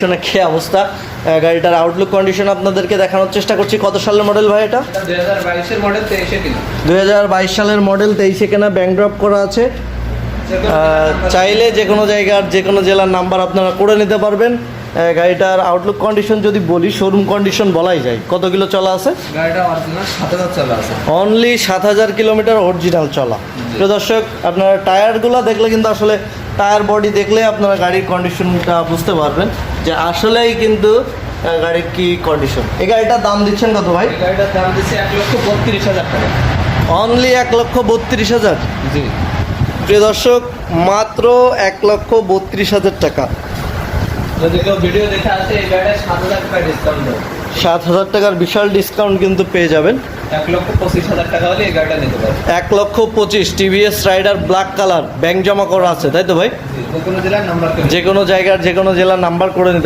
কি অবস্থা গাড়িটার আউটলুক কন্ডিশন আপনাদেরকে দেখানোর চেষ্টা করছি। কত সালের মডেল ভাই? এটা 2022 মডেল 23 কিনা। 2022 সালের মডেল, 23 কেনা, ব্যাংক ড্রপ করা আছে। চাইলে যে কোনো জায়গার যে কোনো জেলার নাম্বার আপনারা করে নিতে পারবেন। গাড়িটার আউটলুক কন্ডিশন যদি বলি, শোরুম কন্ডিশন বলাই যায়। কত কিলো চলা আছে গাড়িটা? অরিজিনাল 7000 চলা আছে। অনলি 7000 কিলোমিটার অরিজিনাল চলা। প্রিয় দর্শক, আপনারা টায়ারগুলো দেখলে কিন্তু আসলে টায়ার বডি দেখলে আপনারা গাড়ির কন্ডিশনটা বুঝতে পারবেন যে আসলেই কিন্তু গাড়ির কি কন্ডিশন। এই গাড়িটার দাম দিচ্ছেন কত ভাই? এই গাড়িটার দাম দিচ্ছে 1,32,000 টাকা। অনলি 1,32,000। জি প্রিয় দর্শক, মাত্র 1,32,000 টাকা। যদি কেউ ভিডিও দেখে আসে এই গাড়িটা 7,000 টাকা ডিসকাউন্ট দেবো। 7,000 টাকার বিশাল ডিসকাউন্ট কিন্তু পেয়ে যাবেন। 1,25,000 টাকা হলে এই গাড়িটা নিতে পারবেন। 1,25,000 TVS Raider black colour, bank জমা করা আছে, তাই তো ভাই? যে কোনো জেলার নাম্বার যে কোনো জায়গার যে কোনো জেলার নাম্বার করে নিতে